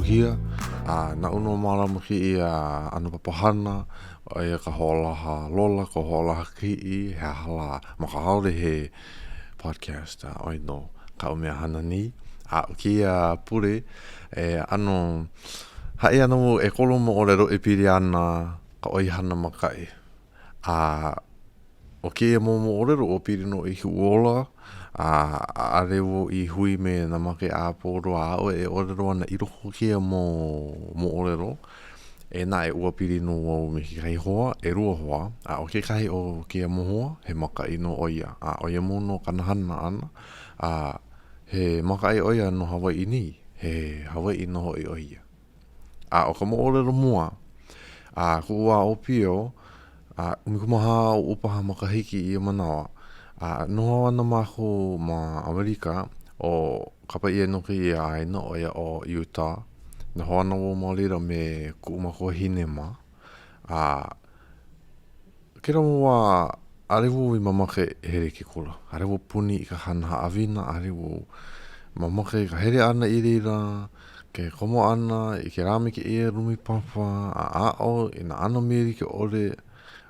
hia. Na uno marama ki ia anu papahana, o ia ka hoalaha lola, ka hoalaha ki he hala makahaore he podcast oi no ka umea hana ni. O kia pure, ano, hai anu e kolo mo o rero e piri ana ka oi hana makai. O kia mo o rero o piri no i huola, a rewo i hui me na make a poro a o e o rero ana i roko kia mo o rero. E na e ua piri no o me ki kai hoa, e rua hoa, o ke kai o kia mo hoa, he makai no oia. O ia mo no kanahana ana, he makai oia no Hawaii ni, he Hawaii no hoi oia. O ka mo o rero mua, ku ua o pio, umikumaha o upaha makahiki i manawa. Noa ana mako ma Amerika o kapai no ki ia aina o ia o Utah. Na hoana o maolira me ku umako hine ma. Kera mua arewo I mamake here ki kula. Arewo puni I ka hana haawina, arewo mamake ka here ana I reira, ke komo ana, I ke rame ki ea rumi papa, ao, ina ana meri ke ore,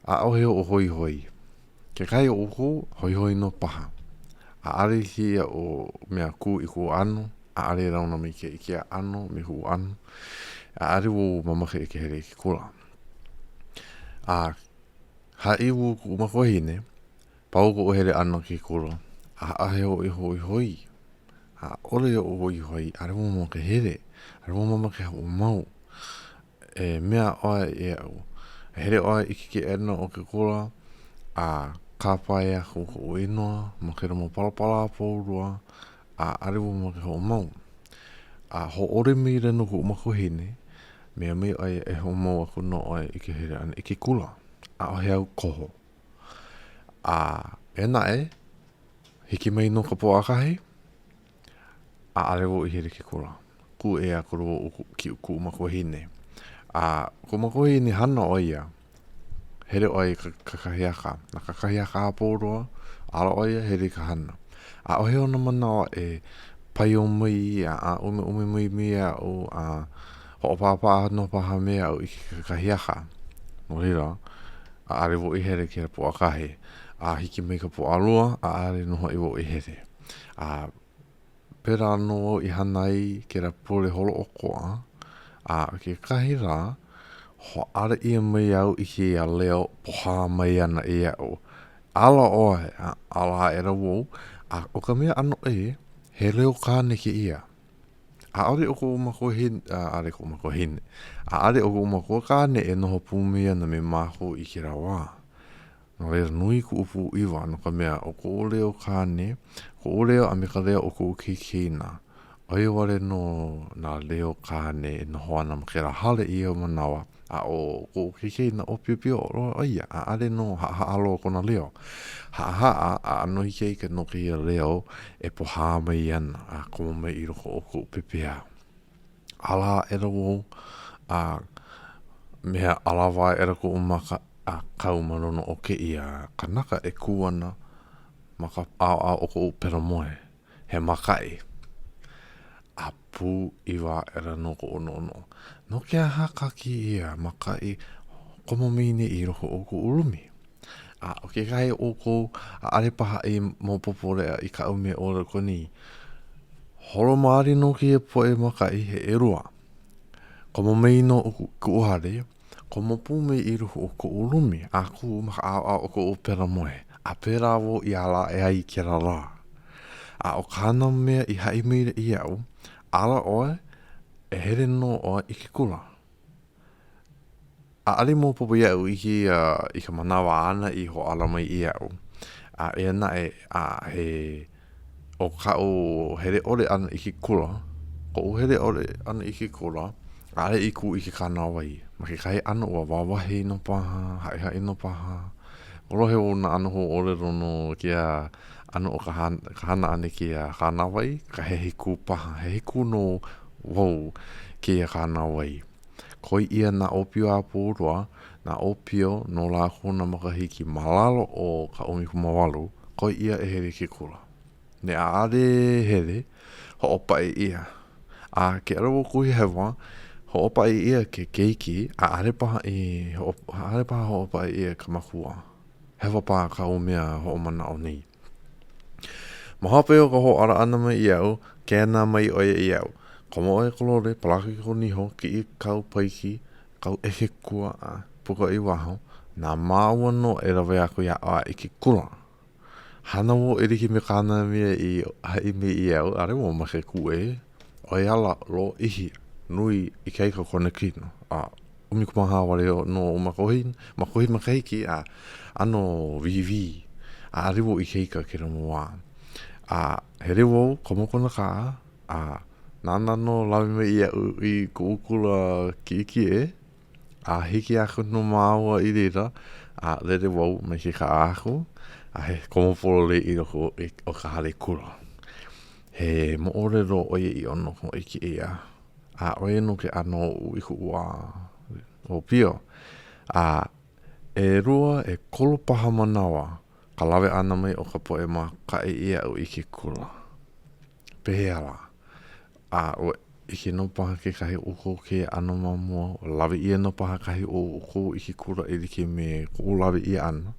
ao heo o hoi hoi. Ke kai o uko, hoi hoi no paha. Are ki ia o mea ku I ku anu, are rauna me ke I anu, me hu anu. Are wo mamake I ke here ki kula. Hai wo ku umako hine, pau ko o here ana ki kula. Heo I hoi hoi. Ole o hoi hoi, are wo mamake here. Are wo mamake hau mau. Mea oa e au. Here oa I ke ena o ke kula, ka pai aku ko inoa, makera mo palapala pōrua, are wo mamake hau mau. Ho ore mi reno ku umako hine, mea me ai e ho mau aku no ai I ke here ana I ke kula. O heau koho. E nae, hiki mai no ka po akahi, are wo I here ke kula. Ku e a kuro ki ku umako hine. Ku umako hine hana o ia, here o ai kakahiaka. Na kakahiaka a pōrua, ala o ia here ka hana. O heo na manawa e pai o mui, ume mui mea o ho papa no paha mea o I kakahiaka. No hira, are wo I here ki po akahi. Hiki mai ka po alua, are noho I wo I here. Pera no I hanai ke ra pole holo okoa, ke kahira, ho ara ia mai au I ke a leo poha mai ana e au. Ala oe, ala era wo, o ka mea ano e, he leo kāne ki ia. Are o ko umako hine, are ko umako hine. Are o ko umako kāne e noho pūmea na me maho I ke rawa. No reira nui ku upu iwa no ka mea o ko o leo kāne, ko o leo a me ka leo o ko ukikina. Oi wale no na leo kāne no hoana ma kera hale I o manawa, o ko ukikina o pio o ia, are no alo ko na leo. No hike ke no ki leo e poha mai ana, komo mai I roko o ko pipia. Ala era wo, mea alawa era ko umaka, kaumarono o ke ia kanaka e kuana maka o ko pera moe he makai pu iwa era no ko ono no ke haka ki ia makai komo mine I roko o ko urumi o ke kai o ko are paha I mo popore I ka ume o ko ni holo maari no ki e poe makai he erua komo mei no ku uhare komo pume I ruhu o ko urumi, ku maka o ko pera moe. Pera wo I ala e ai ke ra la. O kāna mea I hai meire I au, ala oe, e here no oe I ke kula. Ali mo popo iau I ka manawa ana I ho ala mai I au. E na he o ka o here ore ana I ke kula, ko o here ore ana I ke kula, ale I ku I ke kanawai. Ma ke kai ano ua wawahi no paha, hai no paha. Orohe o na ano ho ore rono kia ano o ka hana ane kia kanawai, ka hehe ku paha, hehe ku no wau kia kanawai. Koi ia na opio a pōrua, na opio no la kona makahiki malalo o ka omihumawalu, koi ia e here ke kula. Ne a are here, ho opa e ia. A ke ara wo kui hewa, ho opa i ia ke keiki, a arepaha ho opa i ia ka makua. Hewa pā ka o mea ho o mana o nei. Mahape o ka ho ara ana mai i au, kēnā mai oia i au. Ka mo e kolore, palaki ko niho, ki i kau paiki, kau eke kua a puka i waho, nā māua no e rawe aku ia a i ki kura. Hana wo e riki me kāna mea i hai me i au, are wo make kue, o i ala lo ihi, nui i keika kone kino. Umi kumaha wale o no makohin makaiki a ano vivi, a ariwo i keika kira mua. He rewo komokona ka, nana no lawe me i kuukula ki iki e, hiki aku no māua i rira, lere wau me ki ka aku, he komopolo le i o ka hale kura. He mo ore ro oie i ono ko iki e a oie no ke ano u iku ua o pio. E rua e kolo paha manawa, ka lawe ana mai o ka poe ma ka e ia o iki kura. Pehe ala. O iki no paha ke kahi uko ke ano mamua, o lawe ia no paha kahi o uko iki kura i riki me ko lawe ia ano.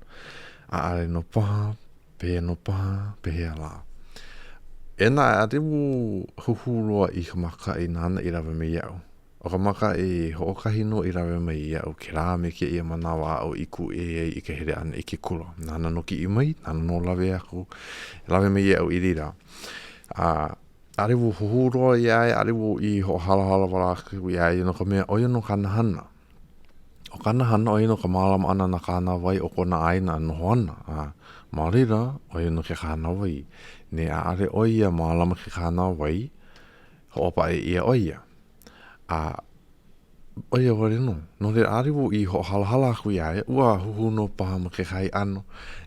Are no paha, pehe ala. E nā ate mu huhurua i ka maka i nāna i rawe me iau. O ka maka i hookahi no i rawe me iau, ke rā me ke ia manawa o iku e i ke here ana i ke kura. Nāna no ki i mai, nāna no lawe aku, lawe me iau i rira. Are wu huhurua i ai, are wu i ho hala wala aku i ai, no ka mea oia no kanahana. O kanahana oia no ka mālama ana na kāna wai o kona aina no hoana. Marira, oia no ke kāna wai. Ne are oia mālama ke kāna wai, ho opa e ia oia. Oia wari no. No re are wu i ho hala aku i ai, ua huhu no paha ma ke kai ano,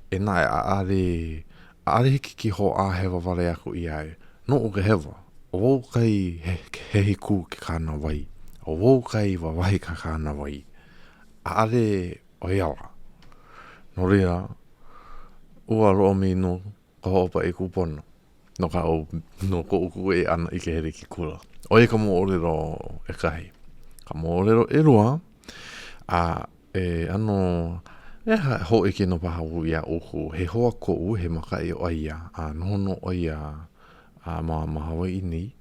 e nai are hiki ki ho a hewa wale aku i ai. No o ke hewa, o wau kai he hiku ke kāna wai, o wau kai wawahi ka kāna wai. Are oiawa. No rea, ua roa mi no ka hopa e kupono. No ka o no ko uku e ana i ke here ki kura. Oe ka mo orero e kahi. Ka mo orero e rua, ho e ke no paha u ia uku, he hoa ko u he maka e oia, no oia Hawaii ni.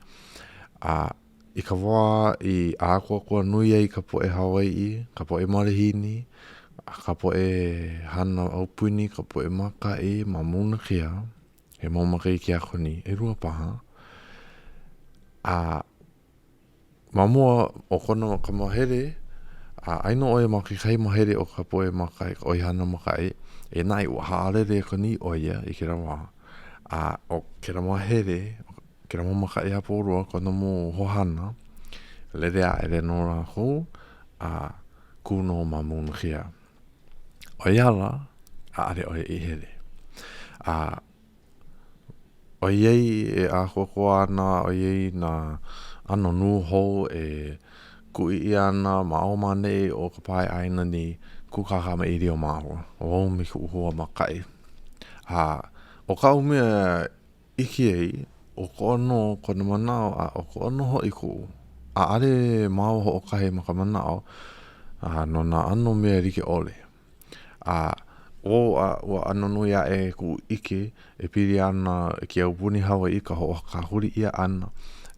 I ka wā i ākua nui ai ka po e Hawaii, ka po e Marihini, ka po e hana aupuni, ka po e maka e mamuna kia, he maumaka i ki ako ni, e rua paha. Mamua o kona ka mahere, aino oia maki kai mahere o ka po e maka e oi hana maka e nai ua haarere ka ni oia i kira wā. O kira mahere, kira mamaka e aporua kona mo hohana, lere a ere no rā kou, kuno mamuna kia. Oiala, are oia i here. Oiei e koko ana, oiei na ano nuho e kui i ana mao mane o ka pai aina ni kukaka me iri o mahua. O me ku uhua makai. O ka umea iki ei, o ko ano kona manao, o ko ano ho iku. Are mao ho o kahe maka manao, no na ano mea rike ole. Ua ano nui a e ku ike, e piri ana ki au puni hawa i ka ho ka huri ia ana.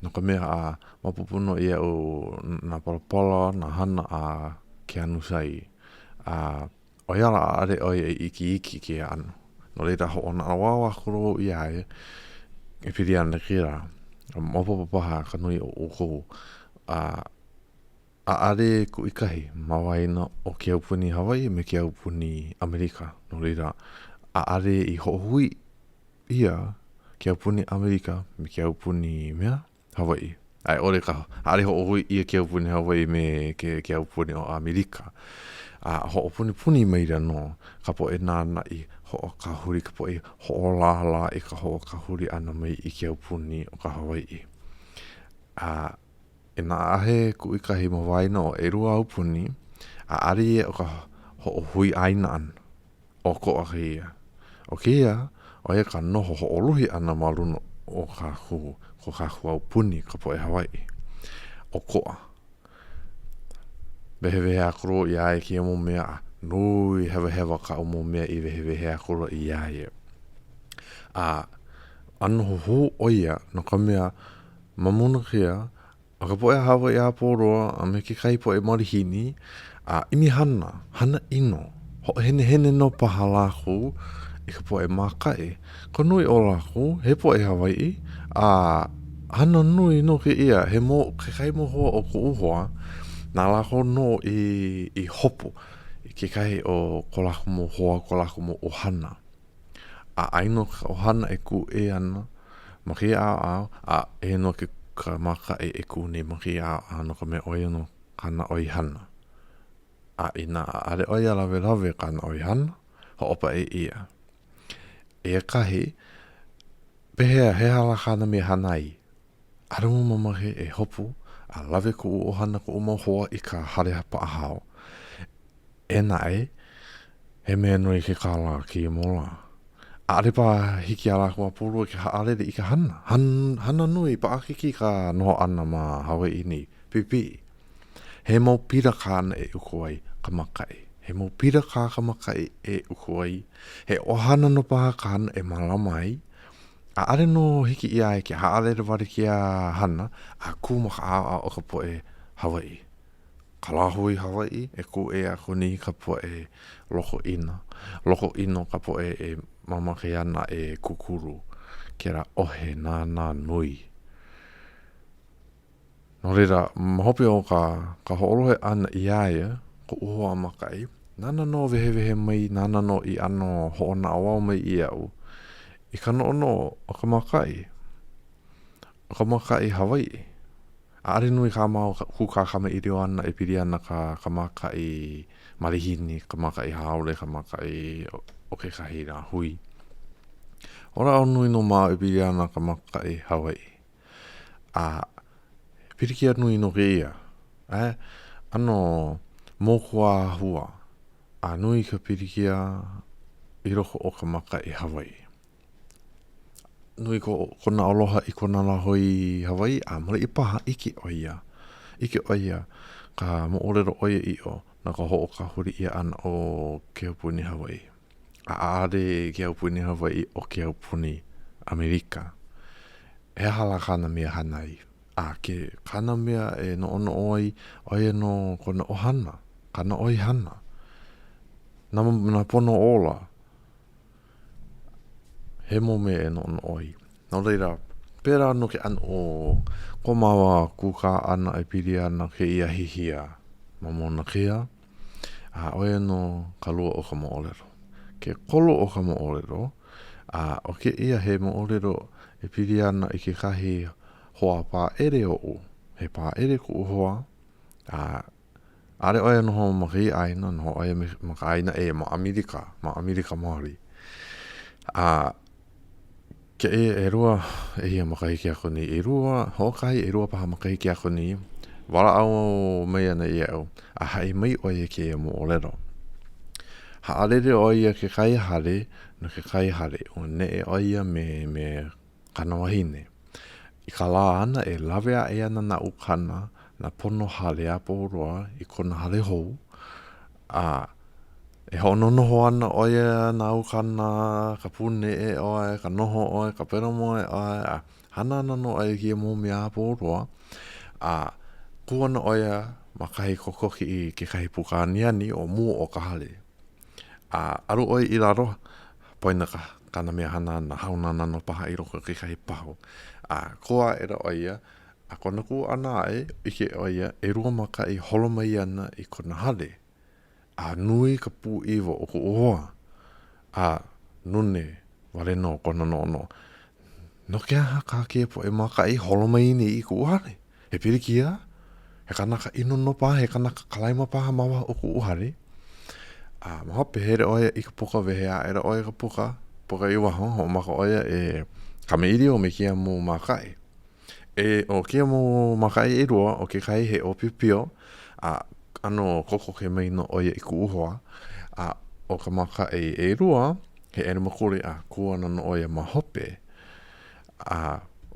No ka mea mapupuno ia o na palapala, na hana ke anu sai. Oiala are oia iki ke anu. No reira ho ona awawa kuro i ai, e piri ana kira. Mapapapaha ka nui o uko. Are ku ikahi, mawaina o ki au puni Hawaii me ki au puni Amerika. No reira, are i hohui ia ki au puni Amerika me ki au puni mea Hawaii. Ore ka, are hohui ia ki au puni Hawaii me ki au puni o Amerika. Ho puni meira no, ka po e nāna i ho ka huri, ka po e ho la i ka ho ka huri ana mai i ki au puni o ka Hawaii. E nā ahe ku ikahi mawaina o e rua au puni, are e o ka ho hui aina ana, o ko a ia. O kia, o e ka noho ho oluhi ana maluna o ka hu au puni ka po e Hawaii. o koa. Wehewehe akuro i ai ki mo mea nui hewa ka o mo mea i wehewehe akuro i ai. Ano ho oia no ka mea mamuna kia a ka poe hawa i a pōroa a me ke kai poe marihini imi hana ino ho hene no paha lako i ka poe makai ko nui o lako he poe Hawaii hana nui no ke ia he mo ke kai mo hoa o ko uhoa nā lako no i hopo i ke kai o ko lako mo hoa ko lako mo ohana aino ka ohana e ku e ana ma ki au e no ke ka maka e ku ni ma ki au no ka me oia no kana oi hana ina ale oia lawe kana oi hana ho opa e ia e kahi pehea he hala kana me hanai arumu mamahe e hopu lawe ku ohana ku uma hoa i ka hare hapa ahao e nai he mea nui ke kala ki mola are pa hiki ala kua pulu ki haare i ka hana nui pa akiki ka noho ana ma Hawaii ni pipi he mau pira kāna e ukuai ka makai he mau pira ka makai e ukuai he ohana no paha kāna e malamai are no hiki ia e ki haare wari ki a hana kumaka o ka poe Hawaii ka lahui Hawaii e ku e ako ni ka poe loko ino ka poe e mama ke ana e kukuru ke ra ohe nā nui. No reira, mahopi o ka hoolohe ana i aia, ko uhoa makai, nana no wehe mai, nana no i ano hoona awao mai i au, i ka no o ka makai Hawaii. Aare nui ka mau kuka kama i reo ana e piri ana ka makai marihini, ka makai haole, ka makai o ke kahi rā hui. Ora au nui no mau e piri ana ka makai Hawaii. Piri kia nui no ke ia. Ano mokua hua. Nui ka piri kia i roko o ka makai Hawaii. Nui kona aloha i kona lahoi Hawaii. Mara i paha iki oia. Ka moorero oia i o. Na ka ho o ka huri ia ana o ke upuni Hawaii. Aare ke upuni Hawaii o ke upuni Amerika. E hala kana mea hanai. Ke kana mea e no ono oi no kona ohana. Kana oi hana. Na pono ola. He mo mea e no ono oi. Nau reira, pera no ke an o ko mawa kuka ana e piri ana ke ia hihia. Mamona kia. Oia no ka lua o ka moolero. Ke kolo o ka moolero. O ke ia he moolero e piri ana i ke kahi hoa pā ere o u. He pā ere ku uhoa. Are oia noho maki aina. Noho oia maka aina e ma Amerika. Ma Amerika Māori. Ke e rua e hia makahiki ako ni. E rua, hokai e rua paha makahiki ako ni. Wala au mei ana i au. Hai mai oia ke e moolero. Haarere oia ke kai hare. No ke kai hare. O ne e oia me kanawahine. I ka la ana e lawea e ana na ukana. Na pono hale a pōroa. I kona hale hou. E hono noho ana oia na ukana. Ka pune e oia. Ka noho oia. Ka peramo e oia. Hana ana no oia ki e mo mea a pōroa. Kuana oia makahi kokoki i ke kahi pukaniani o mua o ka hale. Aru oi i raro. Poina ka kana mea hana na hauna nano paha i roko ke kahi paho. Koa era oia. Kona ku ana i ke oia. E rua maka i holomai ana i kona hale. Nui ka pū iwa o ko oa. Nune wale no kona no. No ke aha ka ke po e maka i holomai ni i ko uhare. He piri kia. He kanaka ino no paha. He kanaka kalaima paha mawa o ko uhare. Mahope here oia i ka puka wehea. Era oia ka puka. Puka iwa ho maka oia e kameiri o me kia mo makai. O kia mo makai e rua. O ke kai he o pipio. Ano koko ke mei no oia i ku uhoa. O ka makai e rua. He ere makuri kuana no oia mahope.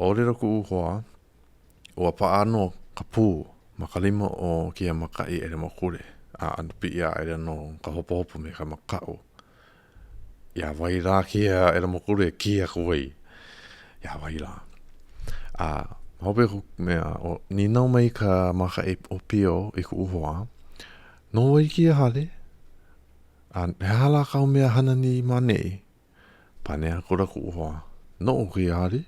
O rira ku uhoa. Ua pa ano ka pū, makalima o kia makai ere makure. Anu pi ia ere no ka hopo hopo me ka makao. Ia wai rā kia ere makure kia kuwei. Ia wai rā. Hope ku mea, ni nau mai ka makai o pio i ku uhoa, no wai kia hale. He hala kau mea hana ni manei. Panea kura ku uhoa. No kia hale.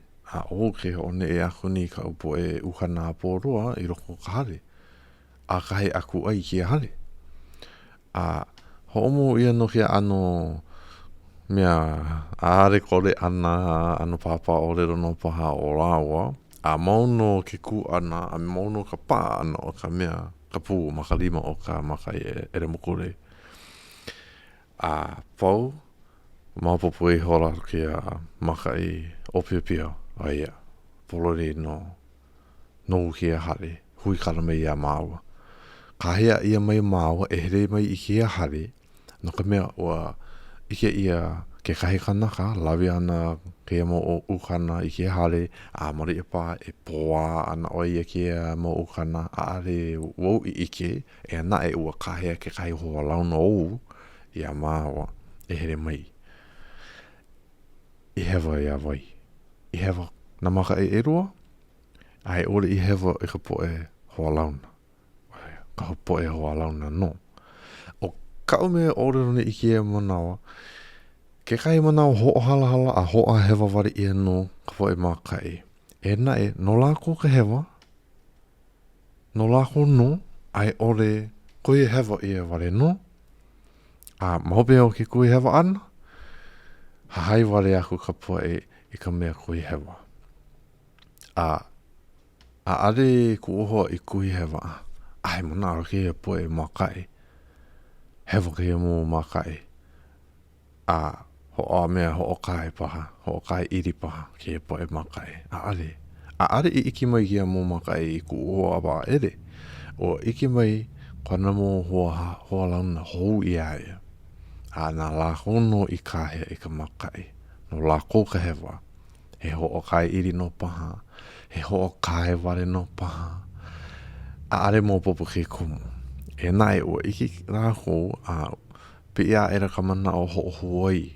O ke one e aku ni ka upo e uhana apōroa i roko ka hale. A kahe aku ai kia hale. Ho'omo ia no kia ano mea aare kore ana ano papa o rero no paha o rāua. Mauno ke ku ana, mauno ka pā ana o ka mea ka pū makalima o ka makai ere mokure. Pau, maupopo i hora kia makai o pio pio. Aia, polori no kia hale, hui kara mai ia māua. Ka hea ia mai māua, e here mai i kia hale, no ka mea ua ike ia ke kahi kanaka, lawi ana kia mo o ukana i kia hale, mari e pā e poa ana o ia kia mo ukana, are wau i ike, e ana e ua ka hea ke kahi hoa launa ou, ia māua, e here mai. I hewa ia vai. I hewa na maka e erua, ai ore i hewa i ka poe hoa launa. Ka poe hoa launa no. O kau mea ore rone i kia manawa, ke kai manawa ho hala hala a ho a hewa wari ia no ka poe makai. E na e no lako ka hewa, no lako no, ai ore koe hewa ia wari no. Mahope au ke koe hewa ana, hahai wari aku ka poe i ka mea koe hewa. Are ku oho i kui hewa. Ai mana ara kia poe makai. Hewa kia mo makai. Ho a mea ho o kai paha. Ho o kai iri paha kia poe makai. Are i iki mai kia mo makai i ku oho awa ere. O iki mai kwana mo hoa launa hou i aia. Nā lako no i kahea i ka makai. No lako ka hewa. He ho o kai iri no paha. He ho o kai ware no paha. Are mō popo ke kumu. E nai ua iki rāko pe ia era ka mana o ho o huai.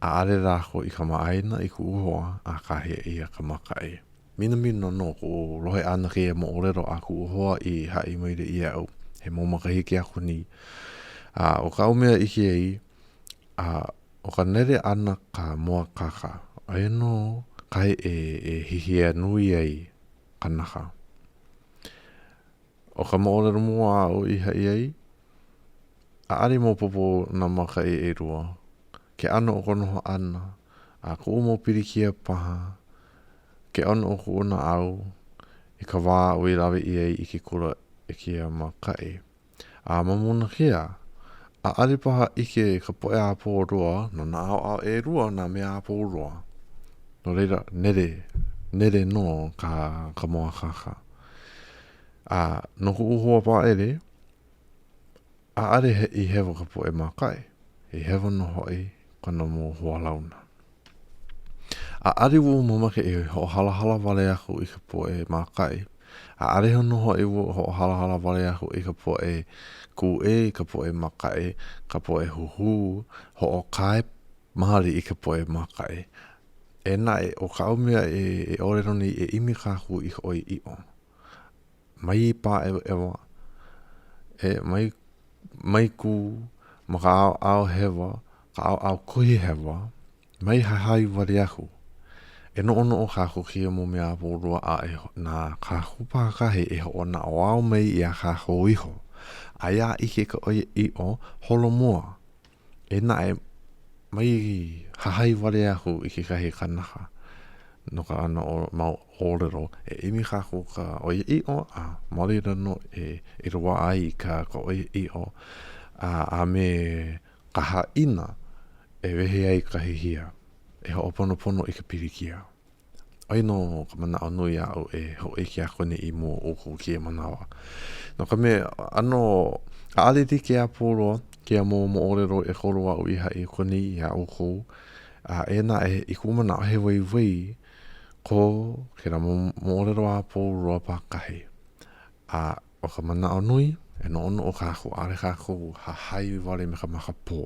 Are rāko i ka maaina i ku uhoa a kahea ia ka makai. Mina no ko rohe ana ke mo orero a ku uhoa i hai maire ia au. He mō makahiki aku ni. O ka umea iki ei, o ka nere ana ka moa kaka. Ai no kai e hihia nui ai kanaka. O ka maorero mua o iha iai, are mō popo na maka e rua. Ke ano o konoho ana, ko umo pirikia paha, ke ano o ko una au, i ka wā o i lawe iai i ke kura e kia maka e. Mamuna kia, are paha ike ka poe a pō rua, no na au e rua na mea a pō rua. No reira, nere no ka moa kaka. No ku uhoa pā ere, are i hewa ka poe makai. I hewa no hoi, kana mo hoa launa. Are wu mamake e ho hala wale aku i ka poe makai. Are hono hoi wu ho hala wale aku i ka poe ku e, ka poe makai, ka poe huhu, ho o kai mahari i ka poe makai. E nai, o ka umea e ore roni e imi kaku i ka oi i o. Mai pā ewa, mai ku, ma ka au hewa, ka au kuhi hewa, mai hahai wari aku. E no ono o kaku kia mo mea pōrua nā kaku pākahi e ho na o au mai i a kaku iho. Aia ike ka oi i o holo mua. E nai, mai hahai wari aku i ke kahi kanaka. No ka ana o mau orero. E imi kaku ka oi i o, marira no e rua ai ka oi i o. A me kaha ina e wehe ai kahihia. E ho oponopono i ka pirikia. Ai no ka mana anui au e ho e kia kone i mo o ko kia manawa. No ka me ano aaliti kia pōroa, kia mo orero e koroa o iha i kone i a o ko. E na e i kumana he wei ko ke ra mo le roa po roa pa kahi. A o ka mana o nui, e no ono o kako, are kako ha hai wale me ka maka pō.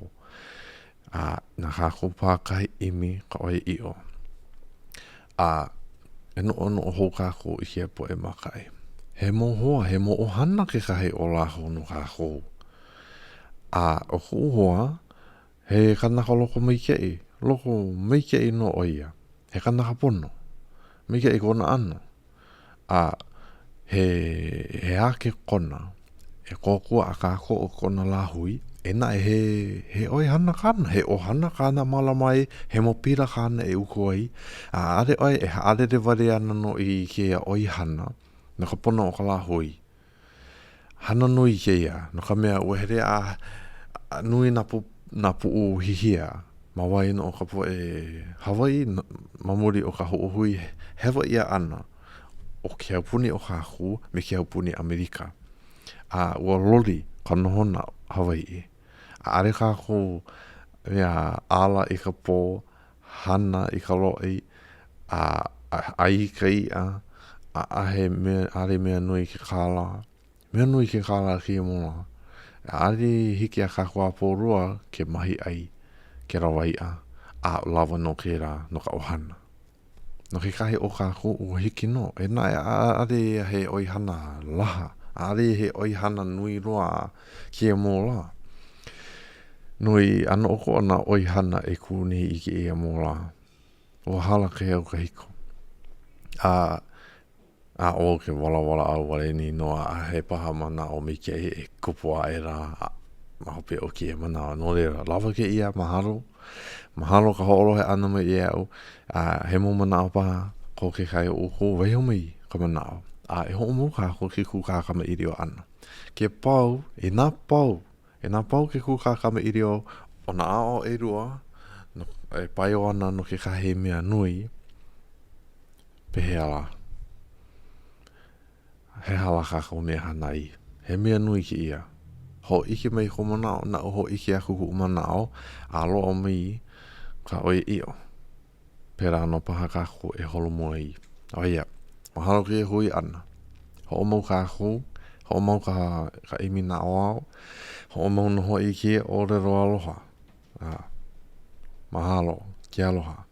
A na kako pa kahi imi ka oi i o. A e no ono o ho kako i kia po e makai. He mo hoa, he mo ohana ke kahi o la no kako. A o ku hoa, he kanaka loko meikei, loko meikei no oia. He kanaka pono, meikei kona ano. A he ake kona, e kōkua a kako o kona la hui, e na he oi hana kana, he o hana kana malamai, he mo pira kana e uko ai. A are oi, e are re ware ana no i kia oi hana, no ka pono o ka la hui. Hana nui kia, no ka mea uhere a nui na pu u hihia, ma wai no o ka po e Hawaii, mamuri o ka hui, hewa ia ana, o kia puni o ka hu, me kia puni Amerika. A ua loli ka nohona Hawaii. A are ka hu, mea ala i ka pō, hana i ka loi, a ai ka ia, a ahe mea, are mea nui ke kāla, mea nui ke kāla ki mola. A are hiki a ka kua pōrua ke mahi ai, ke rawai a lawa no ke rā, no ka ohana. No ke kahi o ka hu ua hiki no, e nai are he oi hana laha, are he oi hana nui roa ki mola. Nui ana oko ana oi hana e kūni i ki ea mola. O hala ke au ka hiko. A o ke wala au wale ni noa a he paha mana o mi ke e kupua e rā mahope o ki e mana no reira. Lava ke ia mahalo. Mahalo ka hoolo he ana mai e au. He mo mana o paha ko ke kai o ko weho mai ka mana o. E ho mo ka ko ke ku ka kama iri o ana. Ke pau, e nā pau ke ku ka kama iri o na ao e rua e pai o ana no ke kahe mea nui pehe ala. He hala kako mea hanai. He mea nui ki ia. Ho ike mai ko manao, na ho ike aku ku manao, a lo o mi ka oi io. Pera no paha kako e holo mua i. O ia, mahalo ki e hui ana. Ho mau kako, ho mau ka imi na oao, ho mau no ho ike o re roa aloha. Mahalo, ki aloha.